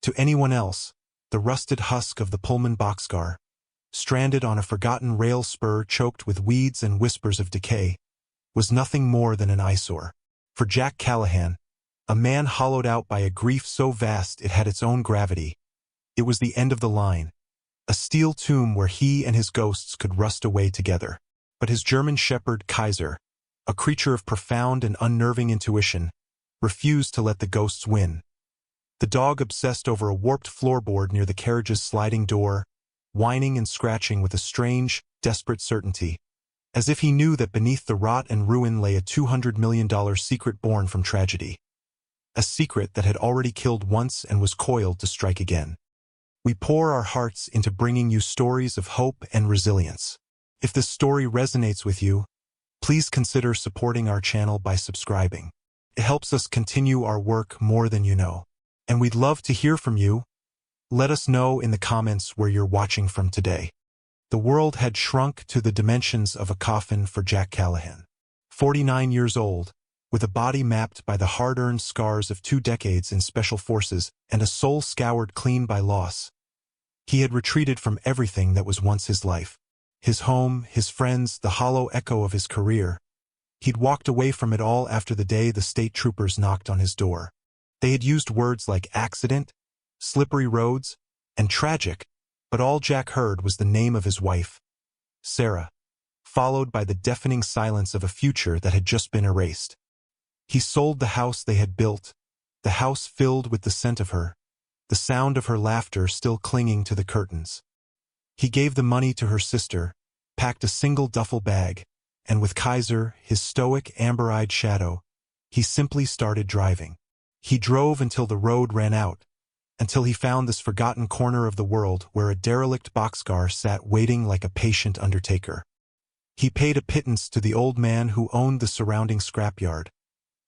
To anyone else, the rusted husk of the Pullman Boxcar, stranded on a forgotten rail spur choked with weeds and whispers of decay, was nothing more than an eyesore. For Jack Callahan, a man hollowed out by a grief so vast it had its own gravity, it was the end of the line, a steel tomb where he and his ghosts could rust away together. But his German shepherd, Kaiser, a creature of profound and unnerving intuition, refused to let the ghosts win. The dog obsessed over a warped floorboard near the carriage's sliding door, whining and scratching with a strange, desperate certainty, as if he knew that beneath the rot and ruin lay a $200 million secret born from tragedy. A secret that had already killed once and was coiled to strike again. We pour our hearts into bringing you stories of hope and resilience. If this story resonates with you, please consider supporting our channel by subscribing. It helps us continue our work more than you know. And we'd love to hear from you. Let us know in the comments where you're watching from today. The world had shrunk to the dimensions of a coffin for Jack Callahan. 49 years old, with a body mapped by the hard-earned scars of 2 decades in special forces and a soul scoured clean by loss. He had retreated from everything that was once his life. His home, his friends, the hollow echo of his career. He'd walked away from it all after the day the state troopers knocked on his door. They had used words like accident, slippery roads, and tragic, but all Jack heard was the name of his wife, Sarah, followed by the deafening silence of a future that had just been erased. He sold the house they had built, the house filled with the scent of her, the sound of her laughter still clinging to the curtains. He gave the money to her sister, packed a single duffel bag, and with Kaiser, his stoic, amber-eyed shadow, he simply started driving. He drove until the road ran out, until he found this forgotten corner of the world where a derelict boxcar sat waiting like a patient undertaker. He paid a pittance to the old man who owned the surrounding scrapyard,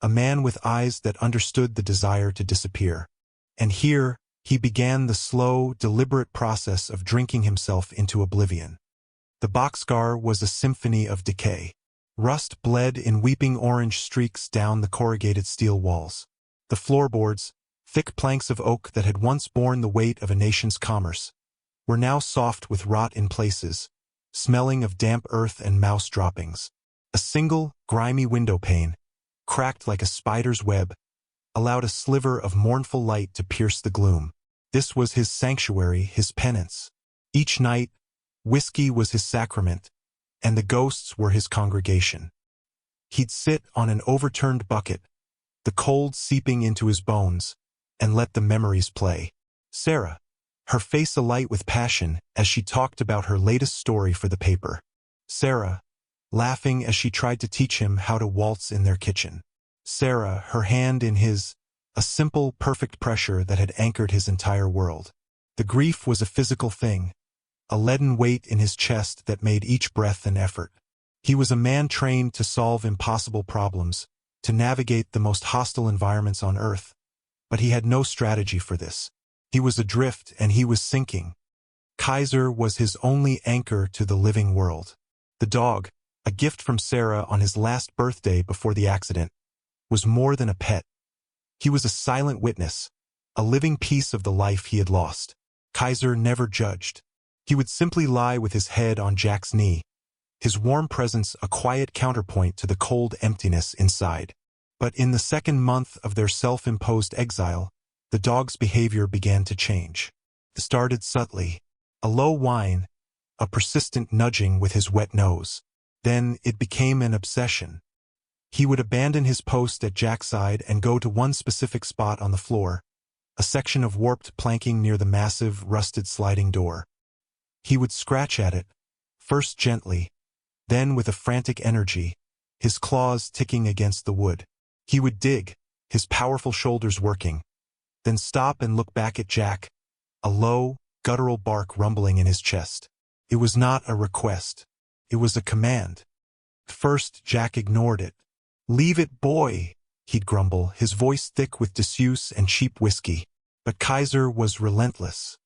a man with eyes that understood the desire to disappear. And here, he began the slow, deliberate process of drinking himself into oblivion. The boxcar was a symphony of decay. Rust bled in weeping orange streaks down the corrugated steel walls. The floorboards, thick planks of oak that had once borne the weight of a nation's commerce, were now soft with rot in places, smelling of damp earth and mouse droppings. A single, grimy window pane, cracked like a spider's web, allowed a sliver of mournful light to pierce the gloom. This was his sanctuary, his penance. Each night, whiskey was his sacrament, and the ghosts were his congregation. He'd sit on an overturned bucket, the cold seeping into his bones, and let the memories play. Sarah, her face alight with passion as she talked about her latest story for the paper. Sarah, laughing as she tried to teach him how to waltz in their kitchen. Sarah, her hand in his, a simple, perfect pressure that had anchored his entire world. The grief was a physical thing, a leaden weight in his chest that made each breath an effort. He was a man trained to solve impossible problems, to navigate the most hostile environments on Earth, but he had no strategy for this. He was adrift and he was sinking. Kaiser was his only anchor to the living world. The dog, a gift from Sarah on his last birthday before the accident, was more than a pet. He was a silent witness, a living piece of the life he had lost. Kaiser never judged. He would simply lie with his head on Jack's knee, his warm presence a quiet counterpoint to the cold emptiness inside. But in the second month of their self-imposed exile, the dog's behavior began to change. It started subtly, a low whine, a persistent nudging with his wet nose. Then it became an obsession. He would abandon his post at Jack's side and go to one specific spot on the floor, a section of warped planking near the massive, rusted sliding door. He would scratch at it, first gently, then with a frantic energy, his claws ticking against the wood. He would dig, his powerful shoulders working, then stop and look back at Jack, a low, guttural bark rumbling in his chest. It was not a request. It was a command. First, Jack ignored it. "Leave it, boy," he'd grumble, his voice thick with disuse and cheap whiskey. But Kaiser was relentless.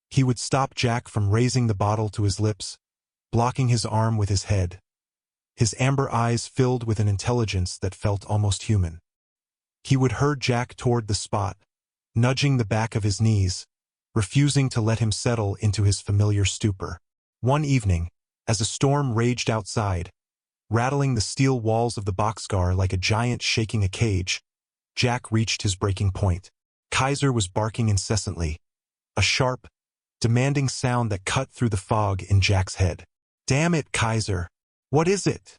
He would stop Jack from raising the bottle to his lips, blocking his arm with his head. His amber eyes filled with an intelligence that felt almost human. He would herd Jack toward the spot, nudging the back of his knees, refusing to let him settle into his familiar stupor. One evening, as a storm raged outside, rattling the steel walls of the boxcar like a giant shaking a cage, Jack reached his breaking point. Kaiser was barking incessantly, a sharp, demanding sound that cut through the fog in Jack's head. "Damn it, Kaiser! What is it?"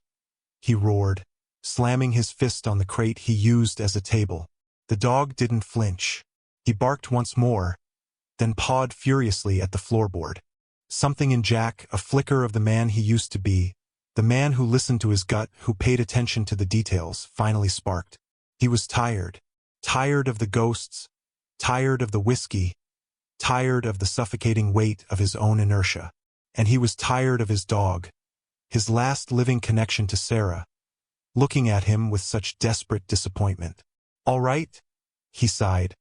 he roared, slamming his fist on the crate he used as a table. The dog didn't flinch. He barked once more, then pawed furiously at the floorboard. Something in Jack, a flicker of the man he used to be, the man who listened to his gut, who paid attention to the details, finally sparked. He was tired. Tired of the ghosts, tired of the whiskey, tired of the suffocating weight of his own inertia. And he was tired of his dog, his last living connection to Sarah, looking at him with such desperate disappointment. "All right," he sighed,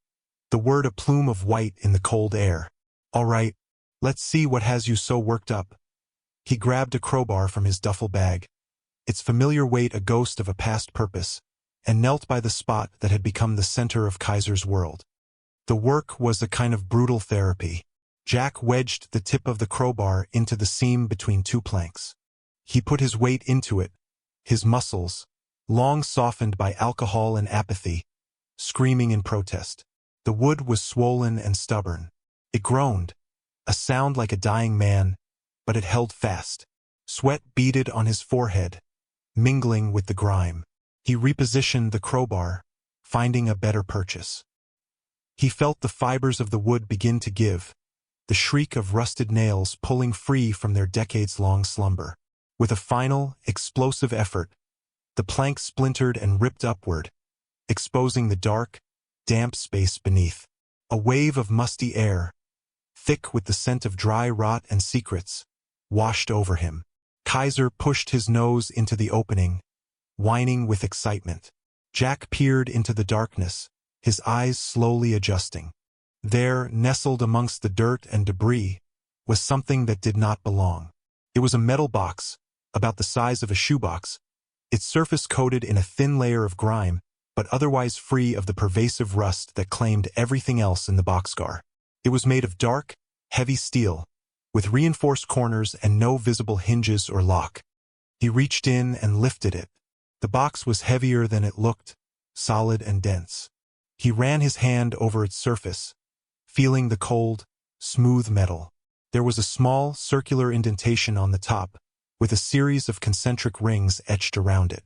the word a plume of white in the cold air. "All right, let's see what has you so worked up." He grabbed a crowbar from his duffel bag, its familiar weight a ghost of a past purpose, and knelt by the spot that had become the center of Kaiser's world. The work was a kind of brutal therapy. Jack wedged the tip of the crowbar into the seam between two planks. He put his weight into it, his muscles, long softened by alcohol and apathy, screaming in protest. The wood was swollen and stubborn. It groaned, a sound like a dying man, but it held fast. Sweat beaded on his forehead, mingling with the grime. He repositioned the crowbar, finding a better purchase. He felt the fibers of the wood begin to give, the shriek of rusted nails pulling free from their decades-long slumber. With a final, explosive effort, the plank splintered and ripped upward, exposing the dark, damp space beneath. A wave of musty air, thick with the scent of dry rot and secrets, washed over him. Kaiser pushed his nose into the opening, whining with excitement. Jack peered into the darkness, his eyes slowly adjusting. There, nestled amongst the dirt and debris, was something that did not belong. It was a metal box, about the size of a shoebox, its surface coated in a thin layer of grime, but otherwise free of the pervasive rust that claimed everything else in the boxcar. It was made of dark, heavy steel, with reinforced corners and no visible hinges or lock. He reached in and lifted it. The box was heavier than it looked, solid and dense. He ran his hand over its surface, feeling the cold, smooth metal. There was a small, circular indentation on the top, with a series of concentric rings etched around it.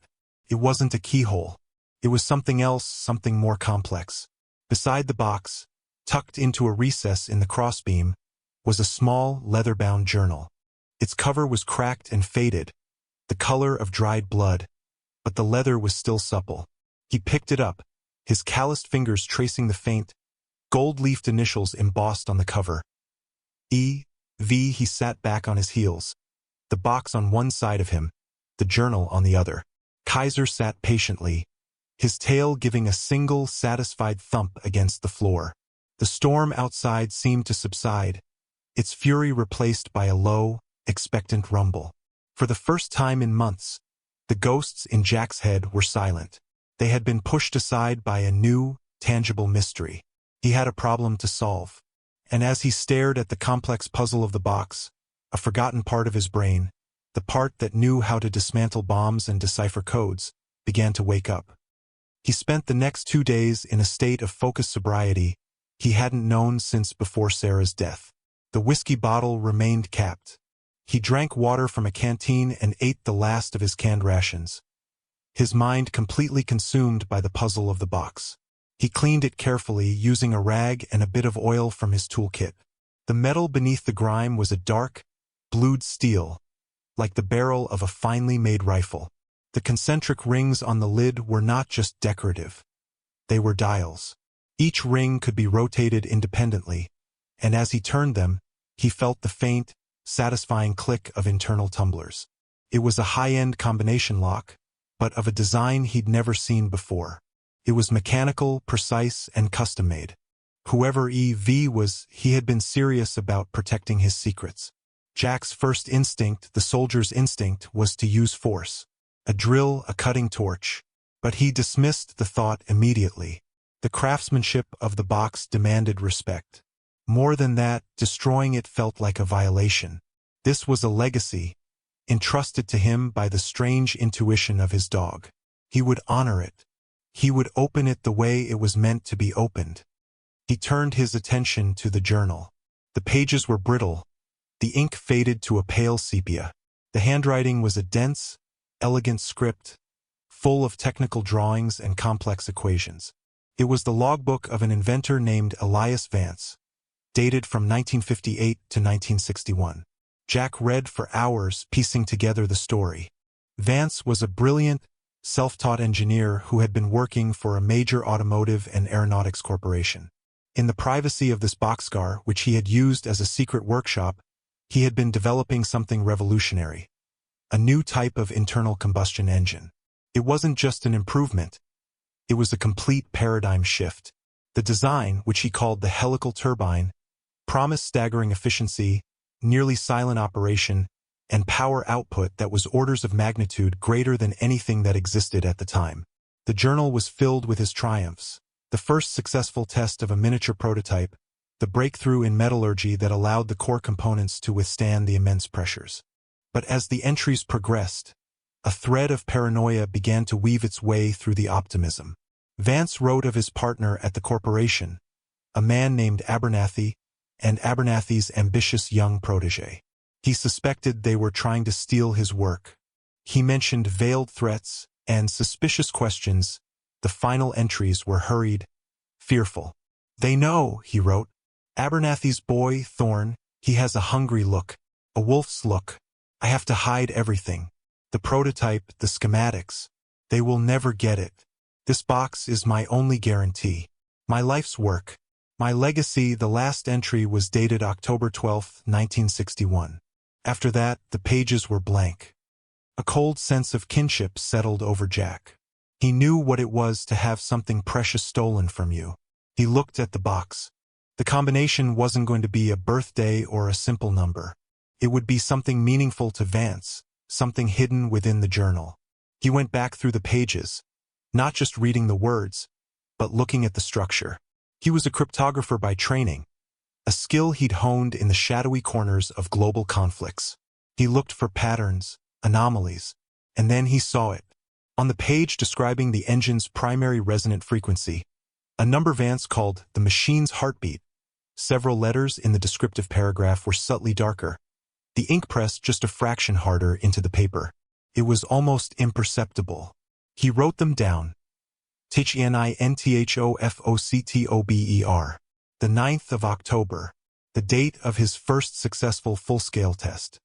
It wasn't a keyhole. It was something else, something more complex. Beside the box, tucked into a recess in the crossbeam, was a small, leather-bound journal. Its cover was cracked and faded, the color of dried blood, but the leather was still supple. He picked it up, his calloused fingers tracing the faint, gold-leafed initials embossed on the cover. E.V. He sat back on his heels, the box on one side of him, the journal on the other. Kaiser sat patiently, his tail giving a single, satisfied thump against the floor. The storm outside seemed to subside, its fury replaced by a low, expectant rumble. For the first time in months, the ghosts in Jack's head were silent. They had been pushed aside by a new, tangible mystery. He had a problem to solve. And as he stared at the complex puzzle of the box, a forgotten part of his brain, the part that knew how to dismantle bombs and decipher codes, began to wake up. He spent the next 2 days in a state of focused sobriety he hadn't known since before Sarah's death. The whiskey bottle remained capped. He drank water from a canteen and ate the last of his canned rations, his mind completely consumed by the puzzle of the box. He cleaned it carefully, using a rag and a bit of oil from his toolkit. The metal beneath the grime was a dark, blued steel, like the barrel of a finely made rifle. The concentric rings on the lid were not just decorative. They were dials. Each ring could be rotated independently, and as he turned them, he felt the faint, satisfying click of internal tumblers. It was a high-end combination lock, but of a design he'd never seen before. It was mechanical, precise, and custom-made. Whoever E.V. was, he had been serious about protecting his secrets. Jack's first instinct, the soldier's instinct, was to use force. A drill, a cutting torch. But he dismissed the thought immediately. The craftsmanship of the box demanded respect. More than that, destroying it felt like a violation. This was a legacy, entrusted to him by the strange intuition of his dog. He would honor it. He would open it the way it was meant to be opened. He turned his attention to the journal. The pages were brittle. The ink faded to a pale sepia. The handwriting was a dense, elegant script, full of technical drawings and complex equations. It was the logbook of an inventor named Elias Vance, dated from 1958 to 1961. Jack read for hours, piecing together the story. Vance was a brilliant, self-taught engineer who had been working for a major automotive and aeronautics corporation. In the privacy of this boxcar, which he had used as a secret workshop, he had been developing something revolutionary, a new type of internal combustion engine. It wasn't just an improvement. It was a complete paradigm shift. The design, which he called the helical turbine, promised staggering efficiency, nearly silent operation, and power output that was orders of magnitude greater than anything that existed at the time. The journal was filled with his triumphs. The first successful test of a miniature prototype, the breakthrough in metallurgy that allowed the core components to withstand the immense pressures. But as the entries progressed, a thread of paranoia began to weave its way through the optimism. Vance wrote of his partner at the corporation, a man named Abernathy, and Abernathy's ambitious young protege. He suspected they were trying to steal his work. He mentioned veiled threats and suspicious questions. The final entries were hurried, fearful. "They know," he wrote. "Abernathy's boy, Thorn, he has a hungry look, a wolf's look. I have to hide everything. The prototype, the schematics. They will never get it. This box is my only guarantee. My life's work. My legacy." The last entry was dated October 12, 1961. After that, the pages were blank. A cold sense of kinship settled over Jack. He knew what it was to have something precious stolen from you. He looked at the box. The combination wasn't going to be a birthday or a simple number. It would be something meaningful to Vance, something hidden within the journal. He went back through the pages, not just reading the words, but looking at the structure. He was a cryptographer by training, a skill he'd honed in the shadowy corners of global conflicts. He looked for patterns, anomalies, and then he saw it. On the page describing the engine's primary resonant frequency, a number Vance called the machine's heartbeat. Several letters in the descriptive paragraph were subtly darker, the ink pressed just a fraction harder into the paper. It was almost imperceptible. He wrote them down. THENINTHOFOCTOBER. The 9th of October, the date of his first successful full-scale test.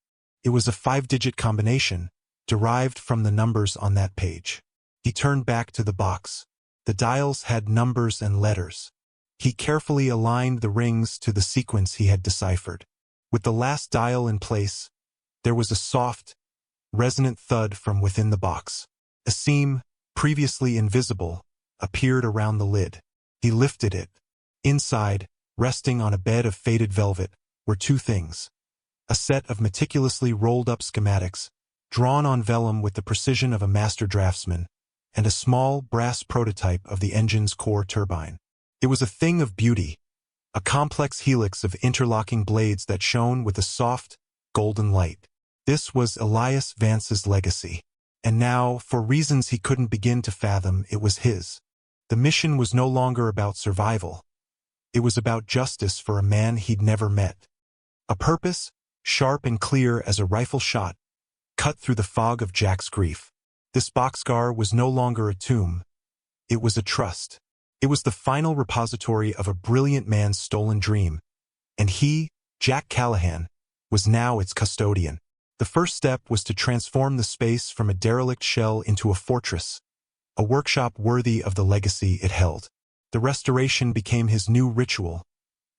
It was a 5-digit combination, derived from the numbers on that page. He turned back to the box. The dials had numbers and letters. He carefully aligned the rings to the sequence he had deciphered. With the last dial in place, there was a soft, resonant thud from within the box. A seam, previously invisible, appeared around the lid. He lifted it. Inside, resting on a bed of faded velvet, were two things. A set of meticulously rolled-up schematics, drawn on vellum with the precision of a master draftsman, and a small brass prototype of the engine's core turbine. It was a thing of beauty, a complex helix of interlocking blades that shone with a soft, golden light. This was Elias Vance's legacy. And now, for reasons he couldn't begin to fathom, it was his. The mission was no longer about survival. It was about justice for a man he'd never met. A purpose, sharp and clear as a rifle shot, cut through the fog of Jack's grief. This boxcar was no longer a tomb. It was a trust. It was the final repository of a brilliant man's stolen dream, and he, Jack Callahan, was now its custodian. The first step was to transform the space from a derelict shell into a fortress, a workshop worthy of the legacy it held. The restoration became his new ritual,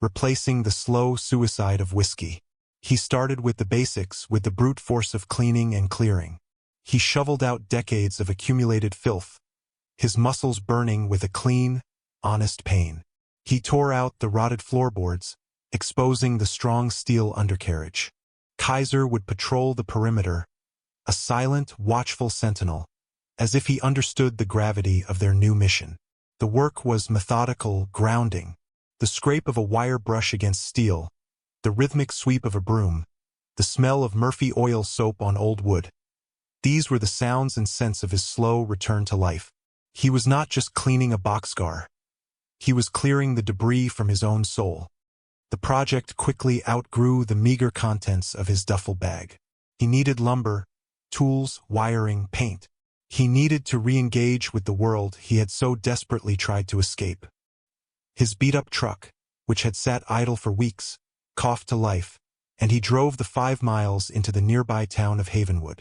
replacing the slow suicide of whiskey. He started with the basics, with the brute force of cleaning and clearing. He shoveled out decades of accumulated filth, his muscles burning with a clean, honest pain. He tore out the rotted floorboards, exposing the strong steel undercarriage. Kaiser would patrol the perimeter, a silent, watchful sentinel, as if he understood the gravity of their new mission. The work was methodical, grounding. The scrape of a wire brush against steel, the rhythmic sweep of a broom, the smell of Murphy oil soap on old wood. These were the sounds and scents of his slow return to life. He was not just cleaning a boxcar. He was clearing the debris from his own soul. The project quickly outgrew the meager contents of his duffel bag. He needed lumber, tools, wiring, paint. He needed to re-engage with the world he had so desperately tried to escape. His beat-up truck, which had sat idle for weeks, coughed to life, and he drove the 5 miles into the nearby town of Havenwood.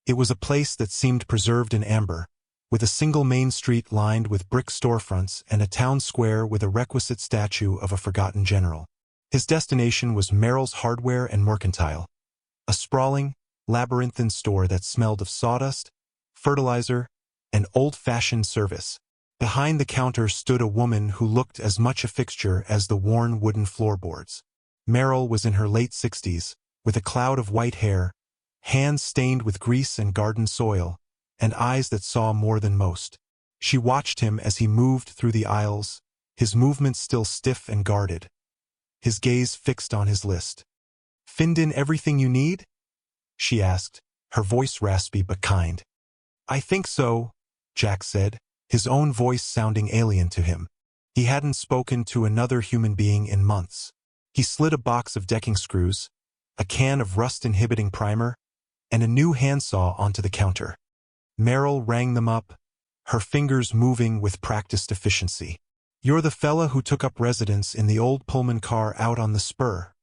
It was a place that seemed preserved in amber, with a single main street lined with brick storefronts and a town square with a requisite statue of a forgotten general. His destination was Merrill's Hardware and Mercantile, a sprawling, labyrinthine store that smelled of sawdust, fertilizer, and old-fashioned service. Behind the counter stood a woman who looked as much a fixture as the worn wooden floorboards. Merrill was in her late 60s, with a cloud of white hair, hands stained with grease and garden soil, and eyes that saw more than most. She watched him as he moved through the aisles, his movements still stiff and guarded, his gaze fixed on his list. "Find in everything you need?" she asked, her voice raspy but kind. "I think so," Jack said, his own voice sounding alien to him. He hadn't spoken to another human being in months. He slid a box of decking screws, a can of rust-inhibiting primer, and a new handsaw onto the counter. Merrill rang them up, her fingers moving with practiced efficiency. "You're the fella who took up residence in the old Pullman car out on the spur,"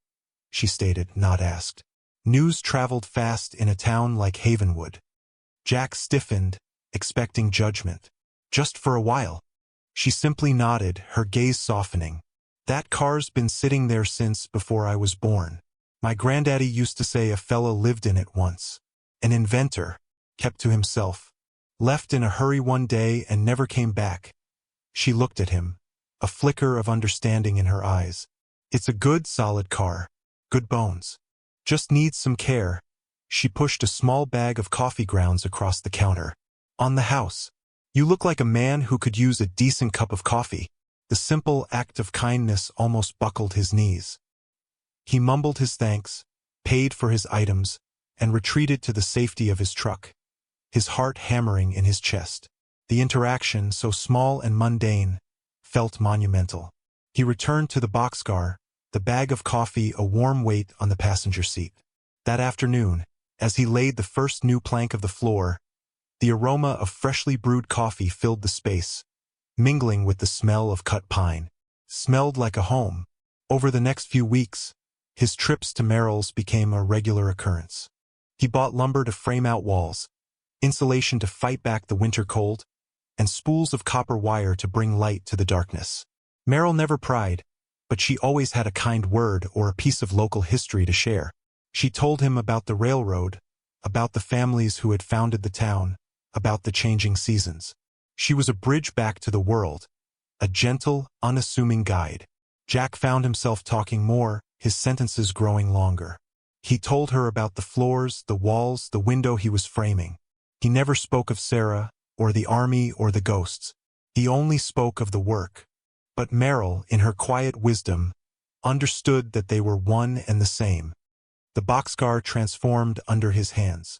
she stated, not asked. News traveled fast in a town like Havenwood. Jack stiffened, expecting judgment. "Just for a while." She simply nodded, her gaze softening. "That car's been sitting there since before I was born. My granddaddy used to say a fella lived in it once. An inventor, kept to himself. Left in a hurry one day and never came back." She looked at him, a flicker of understanding in her eyes. "It's a good, solid car. Good bones. Just needs some care." She pushed a small bag of coffee grounds across the counter. "On the house. You look like a man who could use a decent cup of coffee." The simple act of kindness almost buckled his knees. He mumbled his thanks, paid for his items, and retreated to the safety of his truck, his heart hammering in his chest. The interaction, so small and mundane, felt monumental. He returned to the boxcar, the bag of coffee a warm weight on the passenger seat. That afternoon, as he laid the first new plank of the floor, the aroma of freshly brewed coffee filled the space, mingling with the smell of cut pine. Smelled like a home. Over the next few weeks, his trips to Merrill's became a regular occurrence. He bought lumber to frame out walls, insulation to fight back the winter cold, and spools of copper wire to bring light to the darkness. Merrill never pried, but she always had a kind word or a piece of local history to share. She told him about the railroad, about the families who had founded the town, about the changing seasons. She was a bridge back to the world, a gentle, unassuming guide. Jack found himself talking more, his sentences growing longer. He told her about the floors, the walls, the window he was framing. He never spoke of Sarah, or the army, or the ghosts. He only spoke of the work. But Merrill, in her quiet wisdom, understood that they were one and the same. The boxcar transformed under his hands.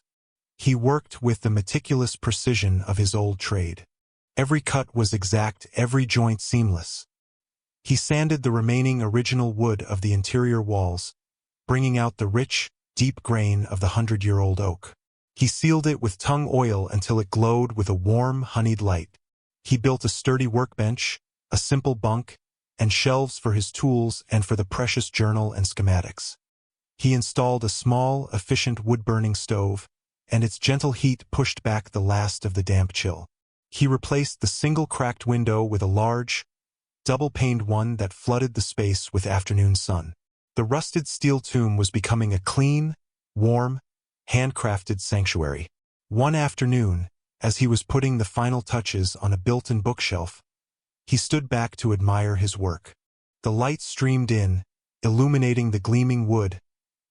He worked with the meticulous precision of his old trade. Every cut was exact, every joint seamless. He sanded the remaining original wood of the interior walls, bringing out the rich, deep grain of the 100-year-old oak. He sealed it with tung oil until it glowed with a warm, honeyed light. He built a sturdy workbench, a simple bunk, and shelves for his tools and for the precious journal and schematics. He installed a small, efficient wood-burning stove, and its gentle heat pushed back the last of the damp chill. He replaced the single cracked window with a large, double-paned one that flooded the space with afternoon sun. The rusted steel tomb was becoming a clean, warm, handcrafted sanctuary. One afternoon, as he was putting the final touches on a built-in bookshelf, he stood back to admire his work. The light streamed in, illuminating the gleaming wood,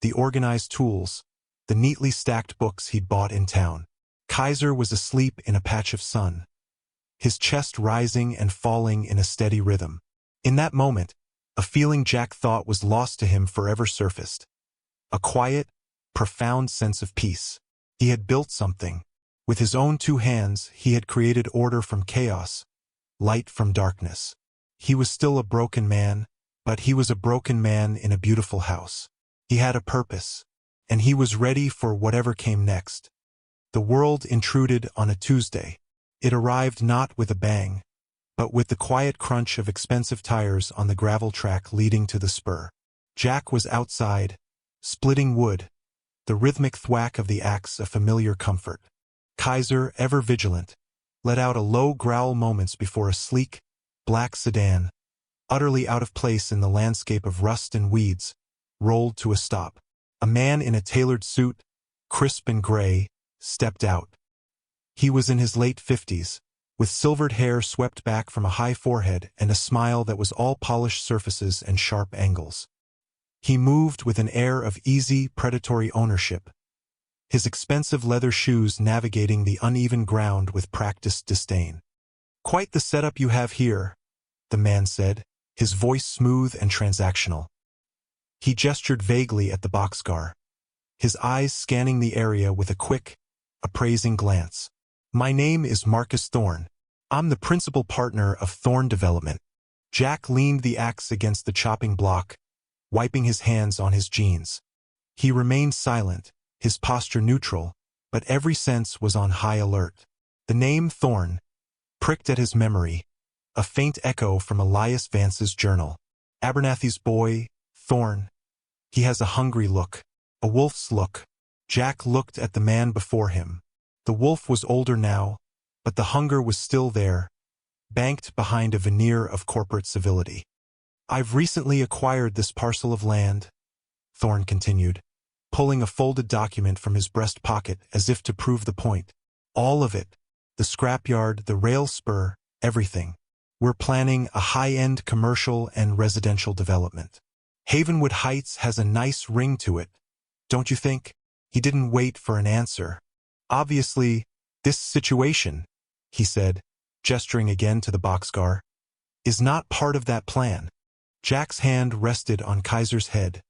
the organized tools, the neatly stacked books he'd bought in town. Kaiser was asleep in a patch of sun, his chest rising and falling in a steady rhythm. In that moment, a feeling Jack thought was lost to him forever surfaced. A quiet, profound sense of peace. He had built something. With his own 2 hands, he had created order from chaos, light from darkness. He was still a broken man, but he was a broken man in a beautiful house. He had a purpose, and he was ready for whatever came next. The world intruded on a Tuesday. It arrived not with a bang, but with the quiet crunch of expensive tires on the gravel track leading to the spur. Jack was outside, splitting wood, the rhythmic thwack of the axe a familiar comfort. Kaiser, ever vigilant, let out a low growl moments before a sleek, black sedan, utterly out of place in the landscape of rust and weeds, rolled to a stop. A man in a tailored suit, crisp and gray, stepped out. He was in his late 50s, with silvered hair swept back from a high forehead and a smile that was all polished surfaces and sharp angles. He moved with an air of easy, predatory ownership, his expensive leather shoes navigating the uneven ground with practiced disdain. "Quite the setup you have here," the man said, his voice smooth and transactional. He gestured vaguely at the boxcar, his eyes scanning the area with a quick, appraising glance. "My name is Marcus Thorne. I'm the principal partner of Thorne Development." Jack leaned the axe against the chopping block, wiping his hands on his jeans. He remained silent, his posture neutral, but every sense was on high alert. The name Thorne pricked at his memory, a faint echo from Elias Vance's journal. Abernathy's boy, Thorne. He has a hungry look, a wolf's look. Jack looked at the man before him. The wolf was older now, but the hunger was still there, banked behind a veneer of corporate civility. "I've recently acquired this parcel of land," Thorne continued, pulling a folded document from his breast pocket as if to prove the point. "All of it. The scrapyard, the rail spur, everything. We're planning a high-end commercial and residential development. Havenwood Heights has a nice ring to it, don't you think?" He didn't wait for an answer. "Obviously, this situation," he said, gesturing again to the boxcar, "is not part of that plan." Jack's hand rested on Kaiser's head,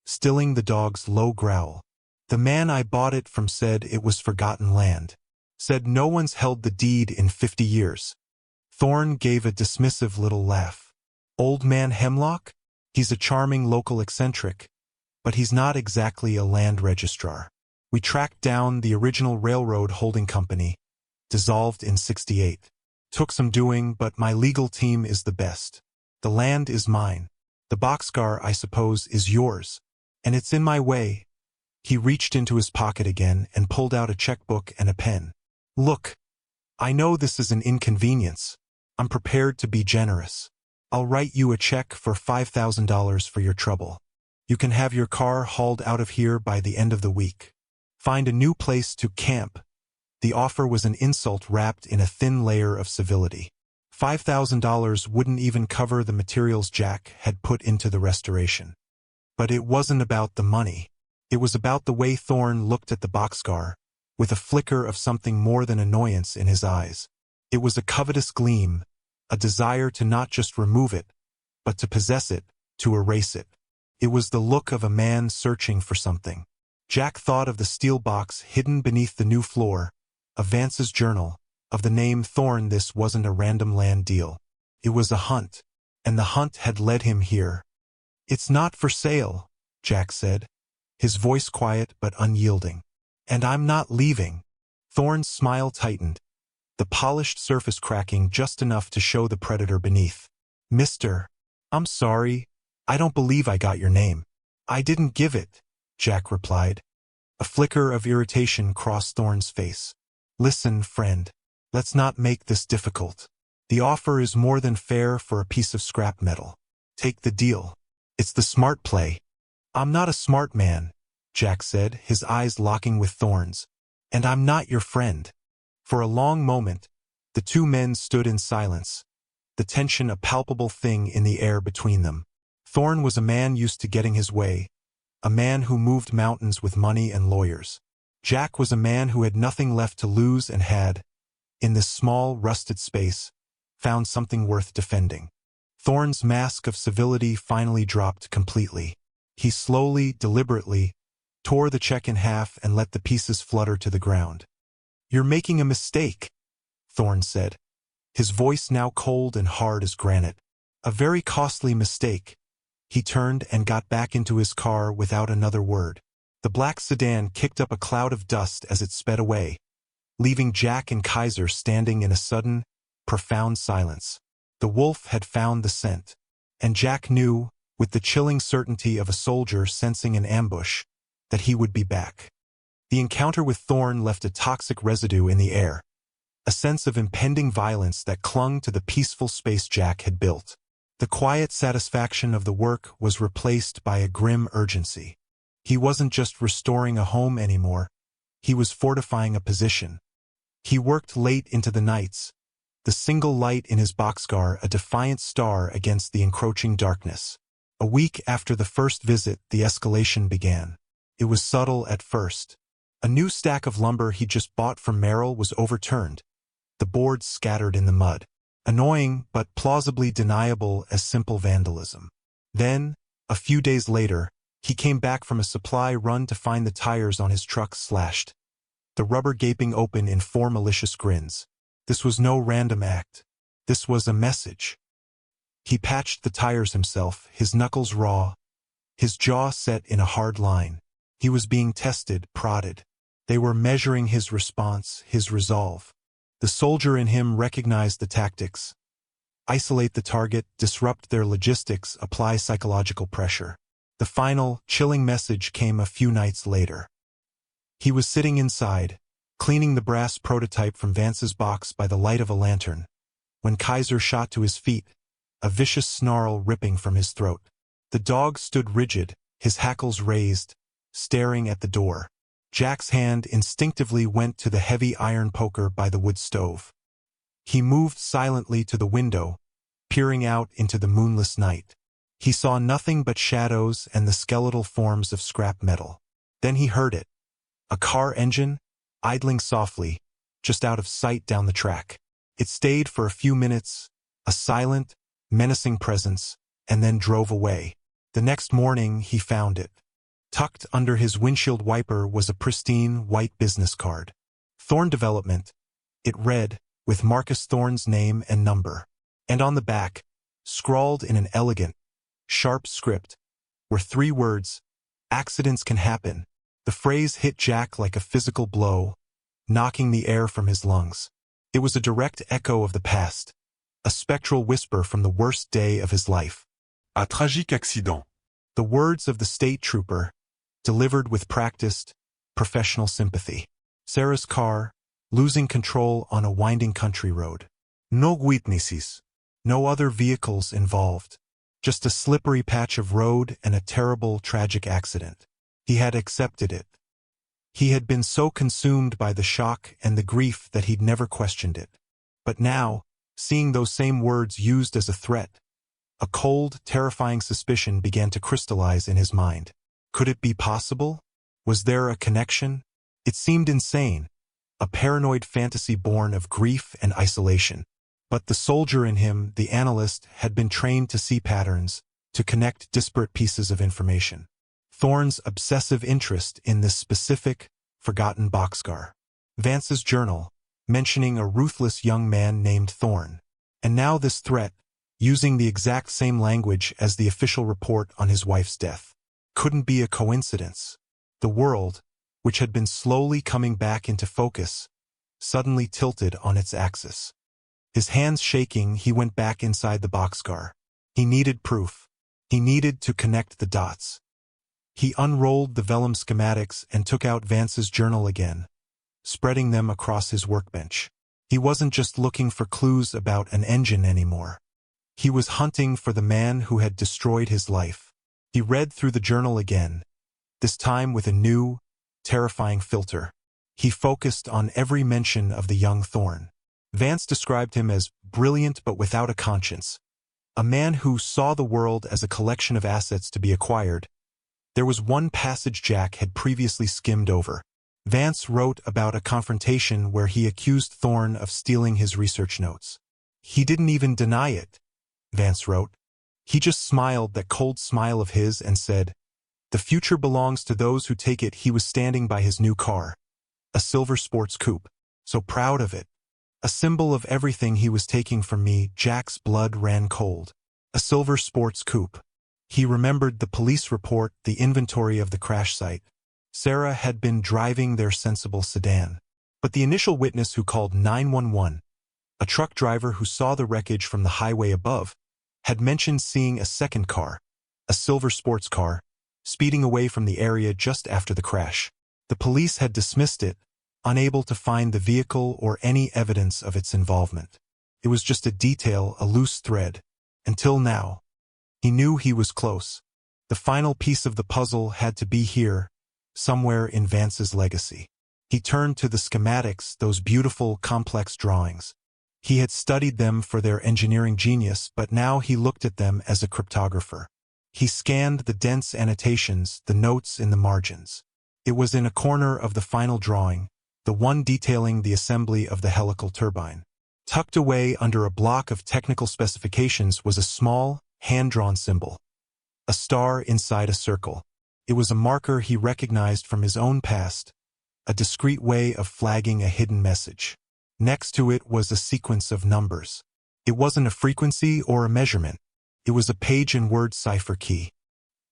stilling the dog's low growl. "The man I bought it from said it was forgotten land. Said no one's held the deed in 50 years. Thorne gave a dismissive little laugh. "Old man Hemlock? He's a charming local eccentric, but he's not exactly a land registrar. We tracked down the original railroad holding company, dissolved in '68. Took some doing, but my legal team is the best. The land is mine. The boxcar, I suppose, is yours. And it's in my way." He reached into his pocket again and pulled out a checkbook and a pen. "Look, I know this is an inconvenience. I'm prepared to be generous. I'll write you a check for $5,000 for your trouble. You can have your car hauled out of here by the end of the week. Find a new place to camp." The offer was an insult wrapped in a thin layer of civility. $5,000 wouldn't even cover the materials Jack had put into the restoration. But it wasn't about the money. It was about the way Thorne looked at the boxcar, with a flicker of something more than annoyance in his eyes. It was a covetous gleam, a desire to not just remove it, but to possess it, to erase it. It was the look of a man searching for something. Jack thought of the steel box hidden beneath the new floor, of Vance's journal, of the name Thorne. This wasn't a random land deal. It was a hunt, and the hunt had led him here. "It's not for sale," Jack said, his voice quiet but unyielding. "And I'm not leaving." Thorne's smile tightened, the polished surface cracking just enough to show the predator beneath. "Mister, I'm sorry, I don't believe I got your name." "I didn't give it," Jack replied. A flicker of irritation crossed Thorne's face. "Listen, friend, let's not make this difficult. The offer is more than fair for a piece of scrap metal. Take the deal. It's the smart play." "I'm not a smart man," Jack said, his eyes locking with Thorne's. "And I'm not your friend." For a long moment, the two men stood in silence, the tension a palpable thing in the air between them. Thorne was a man used to getting his way, a man who moved mountains with money and lawyers. Jack was a man who had nothing left to lose and had, in this small, rusted space, found something worth defending. Thorn's mask of civility finally dropped completely. He slowly, deliberately, tore the check in half and let the pieces flutter to the ground. "You're making a mistake," Thorn said, his voice now cold and hard as granite. "A very costly mistake." He turned and got back into his car without another word. The black sedan kicked up a cloud of dust as it sped away, leaving Jack and Kaiser standing in a sudden, profound silence. The wolf had found the scent, and Jack knew, with the chilling certainty of a soldier sensing an ambush, that he would be back. The encounter with Thorn left a toxic residue in the air, a sense of impending violence that clung to the peaceful space Jack had built. The quiet satisfaction of the work was replaced by a grim urgency. He wasn't just restoring a home anymore, he was fortifying a position. He worked late into the nights, the single light in his boxcar a defiant star against the encroaching darkness. A week after the first visit, the escalation began. It was subtle at first. A new stack of lumber he'd just bought from Merrill was overturned, the boards scattered in the mud. Annoying, but plausibly deniable as simple vandalism. Then, a few days later, he came back from a supply run to find the tires on his truck slashed, the rubber gaping open in 4 malicious grins. This was no random act. This was a message. He patched the tires himself, his knuckles raw, his jaw set in a hard line. He was being tested, prodded. They were measuring his response, his resolve. The soldier in him recognized the tactics. Isolate the target, disrupt their logistics, apply psychological pressure. The final, chilling message came a few nights later. He was sitting inside, cleaning the brass prototype from Vance's box by the light of a lantern, when Kaiser shot to his feet, a vicious snarl ripping from his throat. The dog stood rigid, his hackles raised, staring at the door. Jack's hand instinctively went to the heavy iron poker by the wood stove. He moved silently to the window, peering out into the moonless night. He saw nothing but shadows and the skeletal forms of scrap metal. Then he heard it. A car engine, idling softly, just out of sight down the track. It stayed for a few minutes, a silent, menacing presence, and then drove away. The next morning he found it. Tucked under his windshield wiper was a pristine white business card. Thorn Development, it read, with Marcus Thorn's name and number. And on the back, scrawled in an elegant, sharp script, were 3 words: "Accidents can happen." The phrase hit Jack like a physical blow, knocking the air from his lungs. It was a direct echo of the past, a spectral whisper from the worst day of his life. "Un tragique accident." The words of the state trooper, delivered with practiced, professional sympathy. Sarah's car, losing control on a winding country road. No witnesses. No other vehicles involved. Just a slippery patch of road and a terrible, tragic accident. He had accepted it. He had been so consumed by the shock and the grief that he'd never questioned it. But now, seeing those same words used as a threat, a cold, terrifying suspicion began to crystallize in his mind. Could it be possible? Was there a connection? It seemed insane, a paranoid fantasy born of grief and isolation. But the soldier in him, the analyst, had been trained to see patterns, to connect disparate pieces of information. Thorn's obsessive interest in this specific, forgotten boxcar. Vance's journal, mentioning a ruthless young man named Thorn. And now this threat, using the exact same language as the official report on his wife's death. Couldn't be a coincidence. The world, which had been slowly coming back into focus, suddenly tilted on its axis. His hands shaking, he went back inside the boxcar. He needed proof. He needed to connect the dots. He unrolled the vellum schematics and took out Vance's journal again, spreading them across his workbench. He wasn't just looking for clues about an engine anymore. He was hunting for the man who had destroyed his life. He read through the journal again, this time with a new, terrifying filter. He focused on every mention of the young Thorn. Vance described him as brilliant but without a conscience, a man who saw the world as a collection of assets to be acquired. There was one passage Jack had previously skimmed over. Vance wrote about a confrontation where he accused Thorne of stealing his research notes. He didn't even deny it, Vance wrote. He just smiled that cold smile of his and said, "The future belongs to those who take it." He was standing by his new car, a silver sports coupe, so proud of it. A symbol of everything he was taking from me. Jack's blood ran cold. A silver sports coupe. He remembered the police report, the inventory of the crash site. Sarah had been driving their sensible sedan. But the initial witness who called 911, a truck driver who saw the wreckage from the highway above, had mentioned seeing a second car, a silver sports car, speeding away from the area just after the crash. The police had dismissed it, unable to find the vehicle or any evidence of its involvement. It was just a detail, a loose thread. Until now. He knew he was close. The final piece of the puzzle had to be here, somewhere in Vance's legacy. He turned to the schematics, those beautiful, complex drawings. He had studied them for their engineering genius, but now he looked at them as a cryptographer. He scanned the dense annotations, the notes in the margins. It was in a corner of the final drawing, the one detailing the assembly of the helical turbine. Tucked away under a block of technical specifications was a small, hand-drawn symbol. A star inside a circle. It was a marker he recognized from his own past, a discreet way of flagging a hidden message. Next to it was a sequence of numbers. It wasn't a frequency or a measurement. It was a page-and-word cipher key.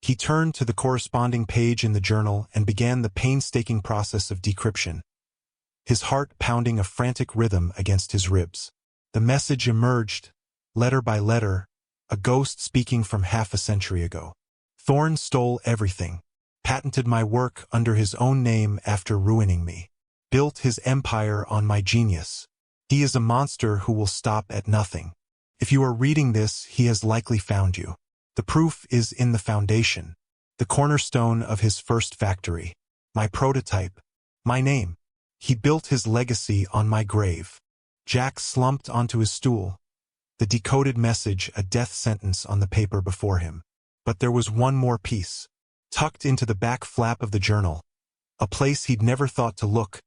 He turned to the corresponding page in the journal and began the painstaking process of decryption, his heart pounding a frantic rhythm against his ribs. The message emerged, letter by letter, a ghost speaking from half a century ago. Thorne stole everything, patented my work under his own name after ruining me, built his empire on my genius. He is a monster who will stop at nothing. If you are reading this, he has likely found you. The proof is in the foundation, the cornerstone of his first factory, my prototype, my name. He built his legacy on my grave. Jack slumped onto his stool, the decoded message a death sentence on the paper before him. But there was one more piece. Tucked into the back flap of the journal, a place he'd never thought to look,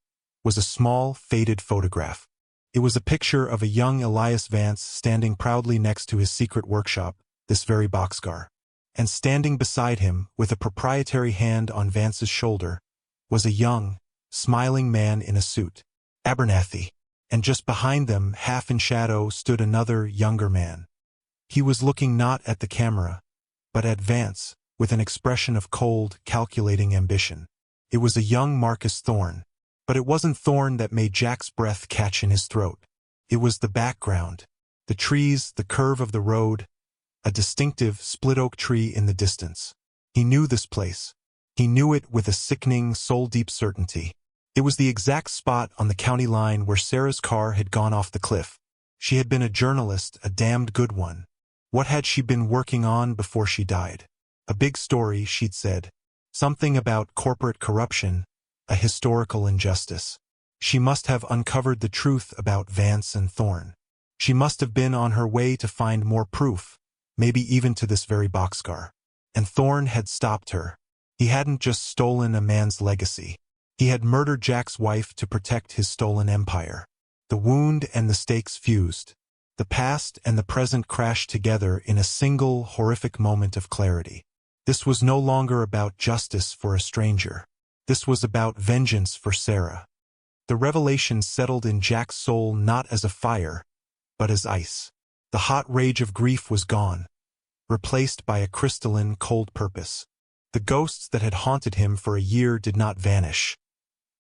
was a small, faded photograph. It was a picture of a young Elias Vance standing proudly next to his secret workshop, this very boxcar. And standing beside him, with a proprietary hand on Vance's shoulder, was a young, smiling man in a suit. Abernathy. And just behind them, half in shadow, stood another, younger man. He was looking not at the camera, but at Vance, with an expression of cold, calculating ambition. It was a young Marcus Thorne. But it wasn't Thorne that made Jack's breath catch in his throat. It was the background. The trees, the curve of the road, a distinctive split oak tree in the distance. He knew this place. He knew it with a sickening, soul-deep certainty. It was the exact spot on the county line where Sarah's car had gone off the cliff. She had been a journalist, a damned good one. What had she been working on before she died? A big story, she'd said. Something about corporate corruption, a historical injustice. She must have uncovered the truth about Vance and Thorne. She must have been on her way to find more proof, maybe even to this very boxcar. And Thorne had stopped her. He hadn't just stolen a man's legacy. He had murdered Jack's wife to protect his stolen empire. The wound and the stakes fused. The past and the present crashed together in a single, horrific moment of clarity. This was no longer about justice for a stranger. This was about vengeance for Sarah. The revelation settled in Jack's soul not as a fire, but as ice. The hot rage of grief was gone, replaced by a crystalline, cold purpose. The ghosts that had haunted him for a year did not vanish.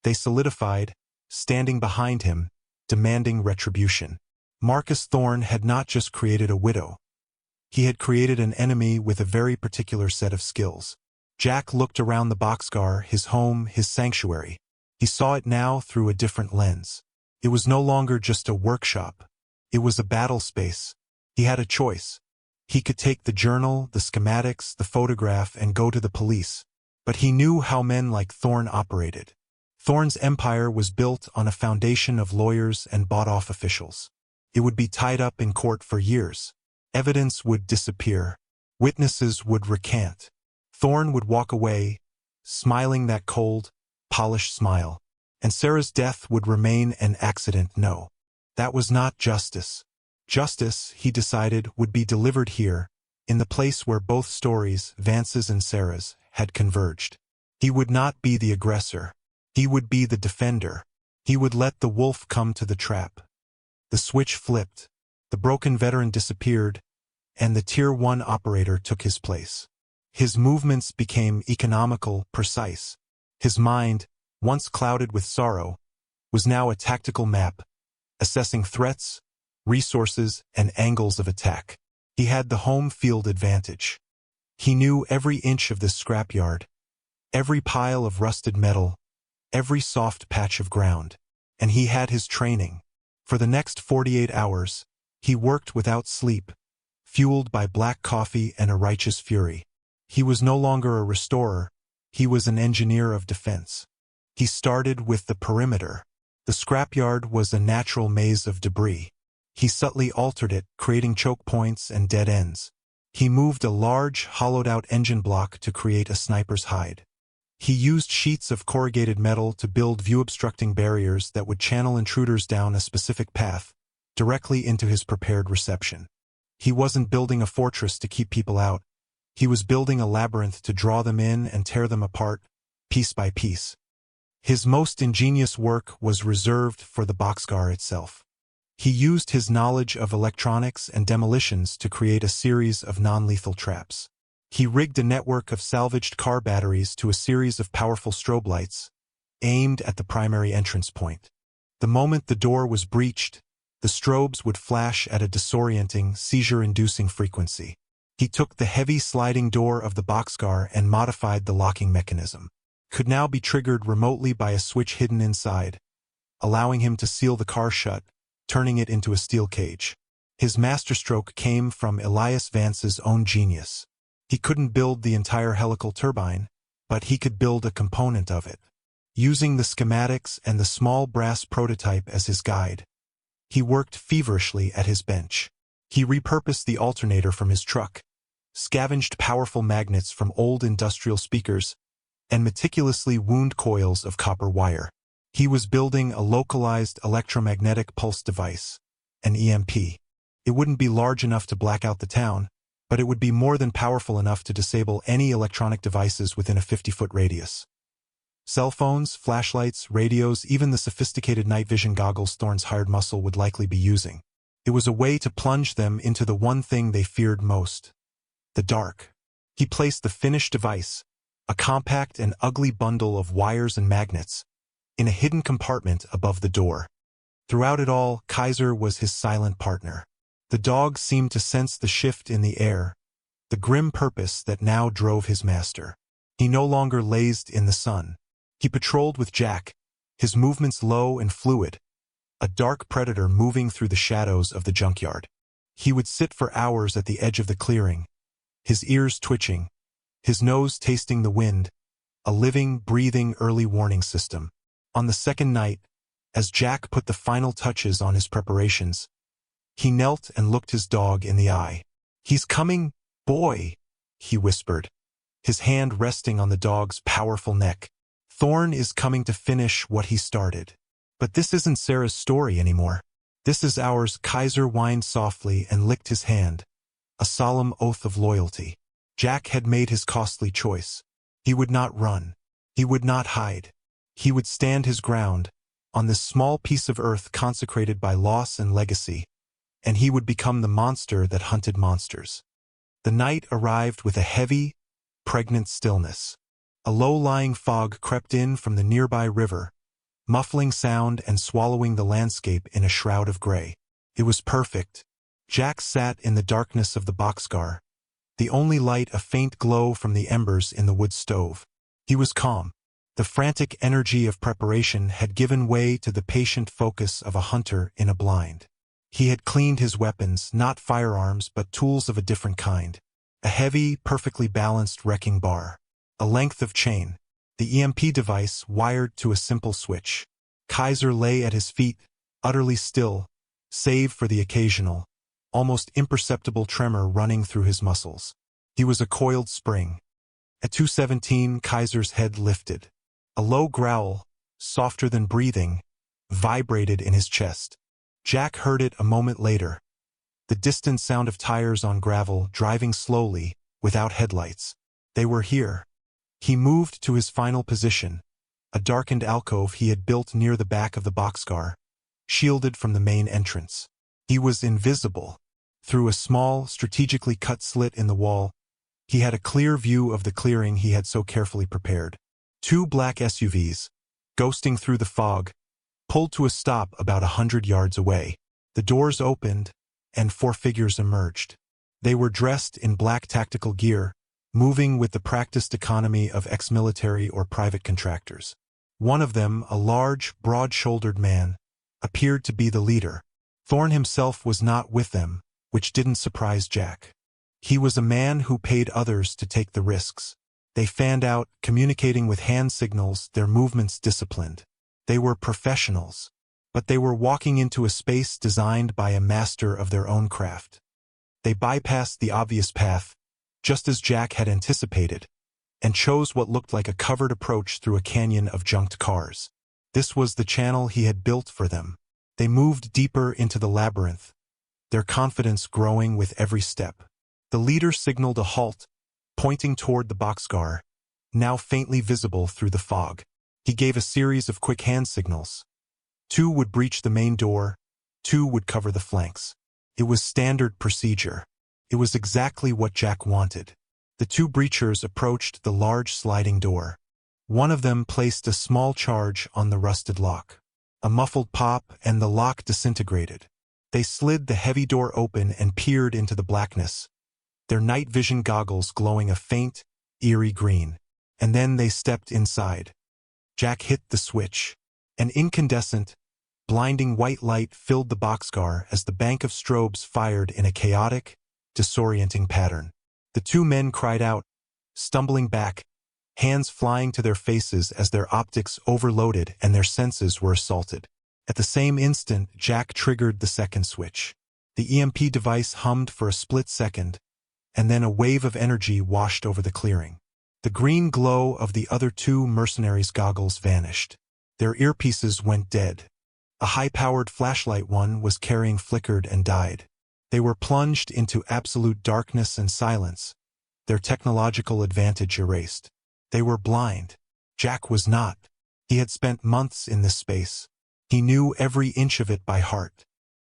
They solidified, standing behind him, demanding retribution. Marcus Thorne had not just created a widow. He had created an enemy with a very particular set of skills. Jack looked around the boxcar, his home, his sanctuary. He saw it now through a different lens. It was no longer just a workshop. It was a battle space. He had a choice. He could take the journal, the schematics, the photograph, and go to the police. But he knew how men like Thorne operated. Thorne's empire was built on a foundation of lawyers and bought-off officials. It would be tied up in court for years. Evidence would disappear. Witnesses would recant. Thorne would walk away, smiling that cold, polished smile. and Sarah's death would remain an accident. No. That was not justice. Justice, he decided, would be delivered here, in the place where both stories, Vance's and Sarah's, had converged. He would not be the aggressor. He would be the defender. He would let the wolf come to the trap. The switch flipped. The broken veteran disappeared, and the Tier 1 operator took his place. His movements became economical, precise. His mind, once clouded with sorrow, was now a tactical map, assessing threats, resources, and angles of attack. He had the home field advantage. He knew every inch of this scrapyard, every pile of rusted metal, every soft patch of ground. And he had his training. For the next 48 hours, he worked without sleep, fueled by black coffee and a righteous fury. He was no longer a restorer, he was an engineer of defense. He started with the perimeter. The scrapyard was a natural maze of debris. He subtly altered it, creating choke points and dead ends. He moved a large, hollowed-out engine block to create a sniper's hide. He used sheets of corrugated metal to build view-obstructing barriers that would channel intruders down a specific path, directly into his prepared reception. He wasn't building a fortress to keep people out. He was building a labyrinth to draw them in and tear them apart, piece by piece. His most ingenious work was reserved for the Boxcar itself. He used his knowledge of electronics and demolitions to create a series of non-lethal traps. He rigged a network of salvaged car batteries to a series of powerful strobe lights, aimed at the primary entrance point. The moment the door was breached, the strobes would flash at a disorienting, seizure-inducing frequency. He took the heavy sliding door of the Boxcar and modified the locking mechanism. Could now be triggered remotely by a switch hidden inside, allowing him to seal the car shut, turning it into a steel cage. His masterstroke came from Elias Vance's own genius. He couldn't build the entire helical turbine, but he could build a component of it. Using the schematics and the small brass prototype as his guide, he worked feverishly at his bench. He repurposed the alternator from his truck, scavenged powerful magnets from old industrial speakers, and meticulously wound coils of copper wire. He was building a localized electromagnetic pulse device, an EMP. It wouldn't be large enough to black out the town, but it would be more than powerful enough to disable any electronic devices within a 50-foot radius. Cell phones, flashlights, radios, even the sophisticated night vision goggles Thorne's hired muscle would likely be using. It was a way to plunge them into the one thing they feared most: the dark. He placed the finished device, a compact and ugly bundle of wires and magnets, in a hidden compartment above the door. Throughout it all, Kaiser was his silent partner. The dog seemed to sense the shift in the air, the grim purpose that now drove his master. He no longer lazed in the sun. He patrolled with Jack, his movements low and fluid, a dark predator moving through the shadows of the junkyard. He would sit for hours at the edge of the clearing, his ears twitching, his nose tasting the wind, a living, breathing early warning system. On the second night, as Jack put the final touches on his preparations, he knelt and looked his dog in the eye. "He's coming, boy," he whispered, his hand resting on the dog's powerful neck. "Thorne is coming to finish what he started. But this isn't Sarah's story anymore. This is ours." Kaiser whined softly and licked his hand, a solemn oath of loyalty. Jack had made his costly choice. He would not run. He would not hide. He would stand his ground, on this small piece of earth consecrated by loss and legacy, and he would become the monster that hunted monsters. The night arrived with a heavy, pregnant stillness. A low-lying fog crept in from the nearby river, muffling sound and swallowing the landscape in a shroud of gray. It was perfect. Jack sat in the darkness of the Boxcar, the only light a faint glow from the embers in the wood stove. He was calm. The frantic energy of preparation had given way to the patient focus of a hunter in a blind. He had cleaned his weapons, not firearms but tools of a different kind. A heavy, perfectly balanced wrecking bar. A length of chain. The EMP device wired to a simple switch. Kaiser lay at his feet, utterly still, save for the occasional, almost imperceptible tremor running through his muscles. He was a coiled spring. At 2:17, Kaiser's head lifted. A low growl, softer than breathing, vibrated in his chest. Jack heard it a moment later. The distant sound of tires on gravel driving slowly, without headlights. They were here. He moved to his final position, a darkened alcove he had built near the back of the boxcar, shielded from the main entrance. He was invisible. Through a small, strategically cut slit in the wall, he had a clear view of the clearing he had so carefully prepared. 2 black SUVs, ghosting through the fog, pulled to a stop about 100 yards away. The doors opened, and 4 figures emerged. They were dressed in black tactical gear, moving with the practiced economy of ex-military or private contractors. One of them, a large, broad-shouldered man, appeared to be the leader. Thorne himself was not with them, which didn't surprise Jack. He was a man who paid others to take the risks. They fanned out, communicating with hand signals, their movements disciplined. They were professionals, but they were walking into a space designed by a master of their own craft. They bypassed the obvious path, just as Jack had anticipated, and chose what looked like a covered approach through a canyon of junked cars. This was the channel he had built for them. They moved deeper into the labyrinth, their confidence growing with every step. The leader signaled a halt, pointing toward the boxcar, now faintly visible through the fog. He gave a series of quick hand signals. 2 would breach the main door, 2 would cover the flanks. It was standard procedure. It was exactly what Jack wanted. The 2 breachers approached the large sliding door. One of them placed a small charge on the rusted lock. A muffled pop and the lock disintegrated. They slid the heavy door open and peered into the blackness, their night vision goggles glowing a faint, eerie green. And then they stepped inside. Jack hit the switch. An incandescent, blinding white light filled the boxcar as the bank of strobes fired in a chaotic, disorienting pattern. The 2 men cried out, stumbling back, hands flying to their faces as their optics overloaded and their senses were assaulted. At the same instant, Jack triggered the second switch. The EMP device hummed for a split second, and then a wave of energy washed over the clearing. The green glow of the other 2 mercenaries' goggles vanished. Their earpieces went dead. A high-powered flashlight one was carrying flickered and died. They were plunged into absolute darkness and silence, their technological advantage erased. They were blind. Jack was not. He had spent months in this space. He knew every inch of it by heart.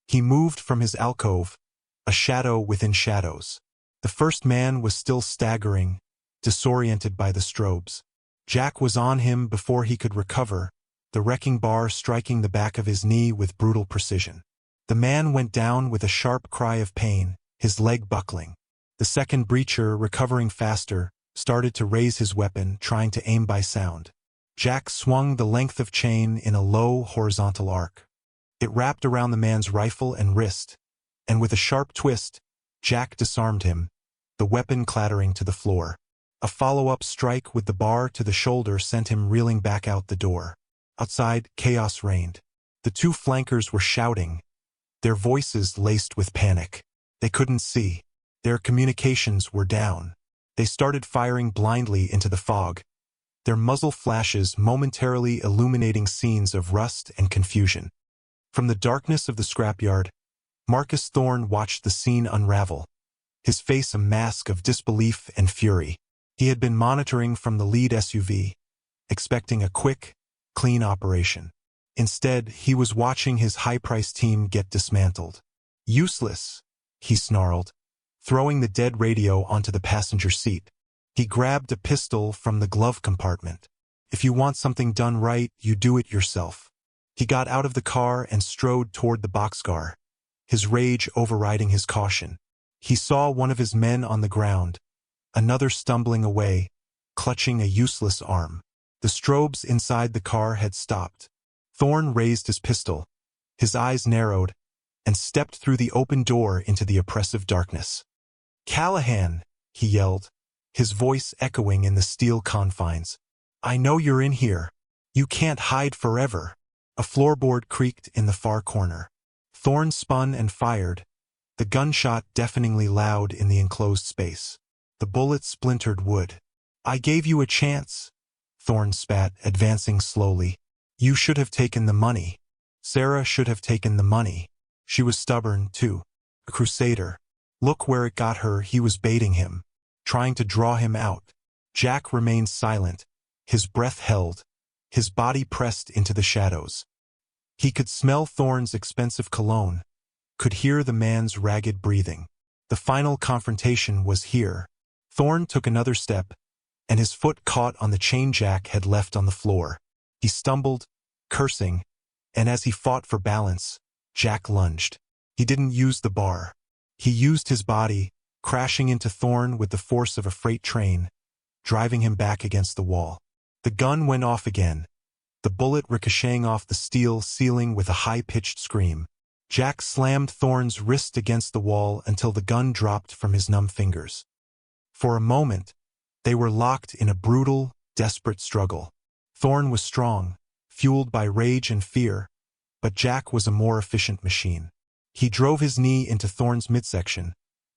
He moved from his alcove, a shadow within shadows. The first man was still staggering, disoriented by the strobes. Jack was on him before he could recover, the wrecking bar striking the back of his knee with brutal precision. The man went down with a sharp cry of pain, his leg buckling. The second breacher, recovering faster, started to raise his weapon, trying to aim by sound. Jack swung the length of chain in a low, horizontal arc. It wrapped around the man's rifle and wrist, and with a sharp twist, Jack disarmed him, the weapon clattering to the floor. A follow-up strike with the bar to the shoulder sent him reeling back out the door. Outside, chaos reigned. The 2 flankers were shouting, their voices laced with panic. They couldn't see. Their communications were down. They started firing blindly into the fog, their muzzle flashes momentarily illuminating scenes of rust and confusion. From the darkness of the scrapyard, Marcus Thorne watched the scene unravel, his face a mask of disbelief and fury. He had been monitoring from the lead SUV, expecting a quick, clean operation. Instead, he was watching his high-priced team get dismantled. Useless, he snarled, throwing the dead radio onto the passenger seat. He grabbed a pistol from the glove compartment. If you want something done right, you do it yourself. He got out of the car and strode toward the boxcar, his rage overriding his caution. He saw one of his men on the ground, another stumbling away, clutching a useless arm. The strobes inside the car had stopped. Thorne raised his pistol, his eyes narrowed, and stepped through the open door into the oppressive darkness. "Callahan," he yelled, his voice echoing in the steel confines. "I know you're in here. You can't hide forever." A floorboard creaked in the far corner. Thorne spun and fired, the gunshot deafeningly loud in the enclosed space. The bullet splintered wood. "I gave you a chance," Thorne spat, advancing slowly. You should have taken the money. Sarah should have taken the money. She was stubborn, too. A crusader. Look where it got her. He was baiting him, trying to draw him out. Jack remained silent, his breath held, his body pressed into the shadows. He could smell Thorne's expensive cologne, could hear the man's ragged breathing. The final confrontation was here. Thorne took another step, and his foot caught on the chain Jack had left on the floor. He stumbled, cursing, and as he fought for balance, Jack lunged. He didn't use the bar. He used his body, crashing into Thorne with the force of a freight train, driving him back against the wall. The gun went off again, the bullet ricocheting off the steel ceiling with a high-pitched scream. Jack slammed Thorne's wrist against the wall until the gun dropped from his numb fingers. For a moment, they were locked in a brutal, desperate struggle. Thorne was strong, fueled by rage and fear, but Jack was a more efficient machine. He drove his knee into Thorne's midsection,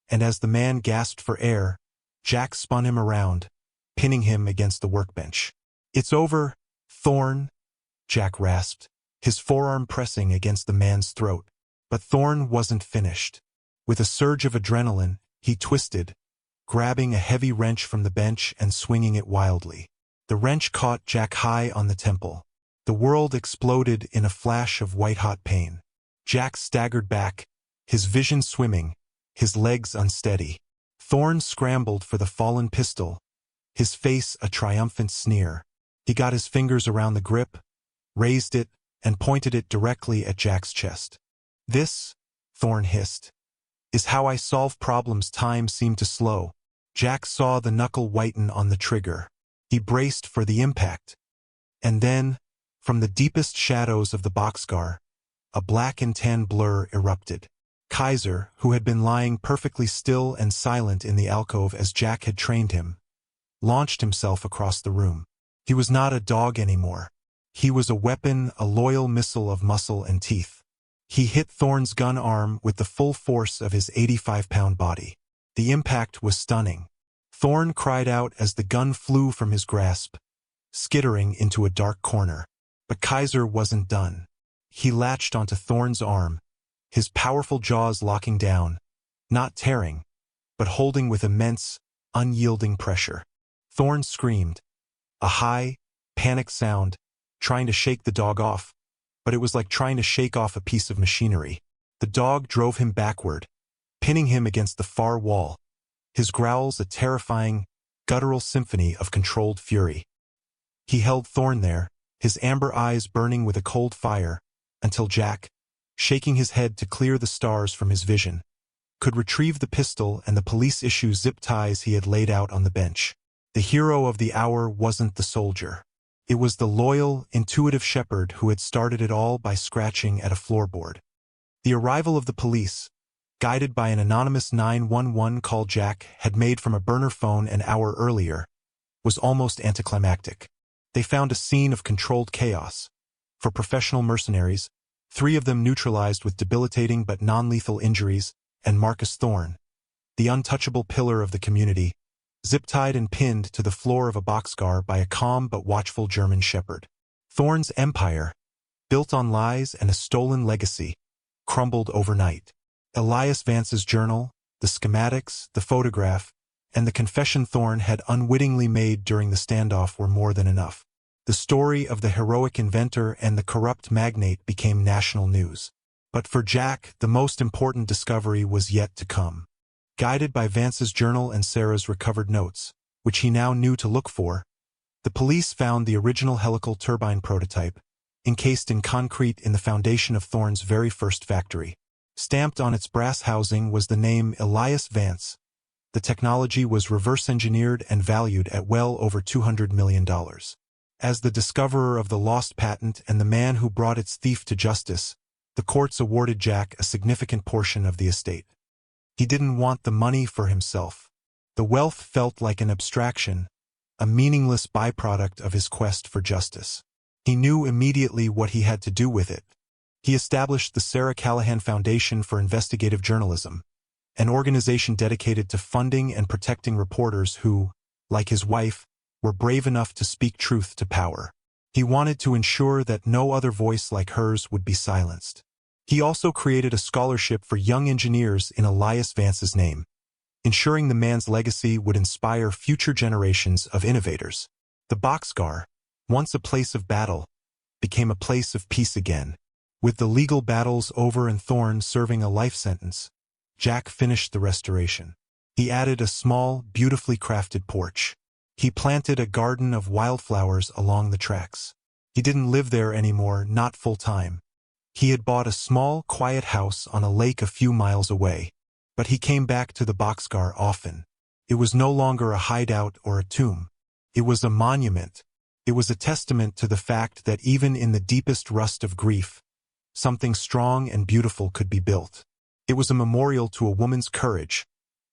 and as the man gasped for air, Jack spun him around, pinning him against the workbench. "It's over, Thorne," Jack rasped, his forearm pressing against the man's throat. But Thorne wasn't finished. With a surge of adrenaline, he twisted, grabbing a heavy wrench from the bench and swinging it wildly. The wrench caught Jack high on the temple. The world exploded in a flash of white-hot pain. Jack staggered back, his vision swimming, his legs unsteady. Thorne scrambled for the fallen pistol, his face a triumphant sneer. He got his fingers around the grip, raised it, and pointed it directly at Jack's chest. "This," Thorne hissed, "is how I solve problems." Time seemed to slow. Jack saw the knuckle whiten on the trigger. He braced for the impact. And then, from the deepest shadows of the boxcar, a black and tan blur erupted. Kaiser, who had been lying perfectly still and silent in the alcove as Jack had trained him, launched himself across the room. He was not a dog anymore. He was a weapon, a loyal missile of muscle and teeth. He hit Thorne's gun arm with the full force of his 85-pound body. The impact was stunning. Thorne cried out as the gun flew from his grasp, skittering into a dark corner. But Kaiser wasn't done. He latched onto Thorne's arm, his powerful jaws locking down, not tearing, but holding with immense, unyielding pressure. Thorne screamed, a high, panicked sound, trying to shake the dog off, but it was like trying to shake off a piece of machinery. The dog drove him backward, pinning him against the far wall, his growls a terrifying, guttural symphony of controlled fury. He held Thorne there, his amber eyes burning with a cold fire, until Jack, shaking his head to clear the stars from his vision, could retrieve the pistol and the police-issue zip ties he had laid out on the bench. The hero of the hour wasn't the soldier. It was the loyal, intuitive shepherd who had started it all by scratching at a floorboard. The arrival of the police, guided by an anonymous 911 call Jack had made from a burner phone an hour earlier, was almost anticlimactic. They found a scene of controlled chaos. For professional mercenaries, 3 of them neutralized with debilitating but non-lethal injuries, and Marcus Thorne, the untouchable pillar of the community, zip-tied and pinned to the floor of a boxcar by a calm but watchful German shepherd. Thorne's empire, built on lies and a stolen legacy, crumbled overnight. Elias Vance's journal, the schematics, the photograph, and the confession Thorne had unwittingly made during the standoff were more than enough. The story of the heroic inventor and the corrupt magnate became national news. But for Jack, the most important discovery was yet to come. Guided by Vance's journal and Sarah's recovered notes, which he now knew to look for, the police found the original helical turbine prototype, encased in concrete in the foundation of Thorne's very first factory. Stamped on its brass housing was the name Elias Vance. The technology was reverse-engineered and valued at well over $200 million. As the discoverer of the lost patent and the man who brought its thief to justice, the courts awarded Jack a significant portion of the estate. He didn't want the money for himself. The wealth felt like an abstraction, a meaningless byproduct of his quest for justice. He knew immediately what he had to do with it. He established the Sarah Callahan Foundation for Investigative Journalism, an organization dedicated to funding and protecting reporters who, like his wife, were brave enough to speak truth to power. He wanted to ensure that no other voice like hers would be silenced. He also created a scholarship for young engineers in Elias Vance's name, ensuring the man's legacy would inspire future generations of innovators. The Boxcar, once a place of battle, became a place of peace again. With the legal battles over and Thorne serving a life sentence, Jack finished the restoration. He added a small, beautifully crafted porch. He planted a garden of wildflowers along the tracks. He didn't live there anymore, not full-time. He had bought a small, quiet house on a lake a few miles away. But he came back to the Boxcar often. It was no longer a hideout or a tomb. It was a monument. It was a testament to the fact that even in the deepest rust of grief, something strong and beautiful could be built. It was a memorial to a woman's courage,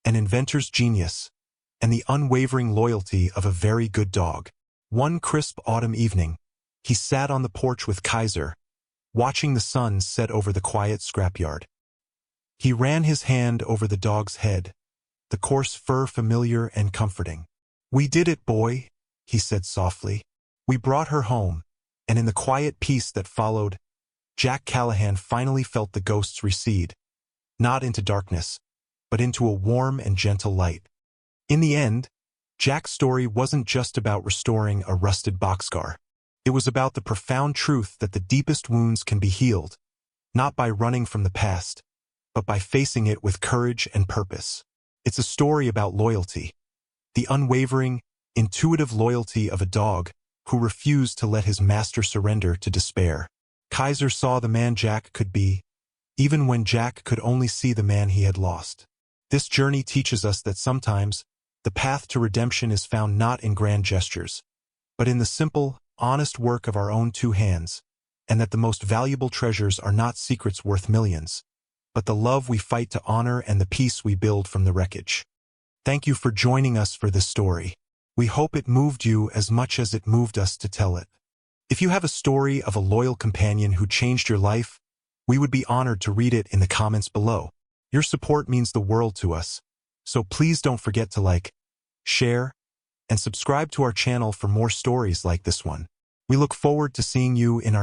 an inventor's genius, and the unwavering loyalty of a very good dog. One crisp autumn evening, he sat on the porch with Kaiser, watching the sun set over the quiet scrapyard. He ran his hand over the dog's head, the coarse fur familiar and comforting. "We did it, boy," he said softly. "We brought her home," and in the quiet peace that followed, Jack Callahan finally felt the ghosts recede, not into darkness, but into a warm and gentle light. In the end, Jack's story wasn't just about restoring a rusted boxcar. It was about the profound truth that the deepest wounds can be healed, not by running from the past, but by facing it with courage and purpose. It's a story about loyalty, the unwavering, intuitive loyalty of a dog who refused to let his master surrender to despair. Kaiser saw the man Jack could be, even when Jack could only see the man he had lost. This journey teaches us that sometimes the path to redemption is found not in grand gestures, but in the simple, honest work of our own two hands, and that the most valuable treasures are not secrets worth millions, but the love we fight to honor and the peace we build from the wreckage. Thank you for joining us for this story. We hope it moved you as much as it moved us to tell it. If you have a story of a loyal companion who changed your life, we would be honored to read it in the comments below. Your support means the world to us, so please don't forget to like, share, and subscribe to our channel for more stories like this one. We look forward to seeing you in our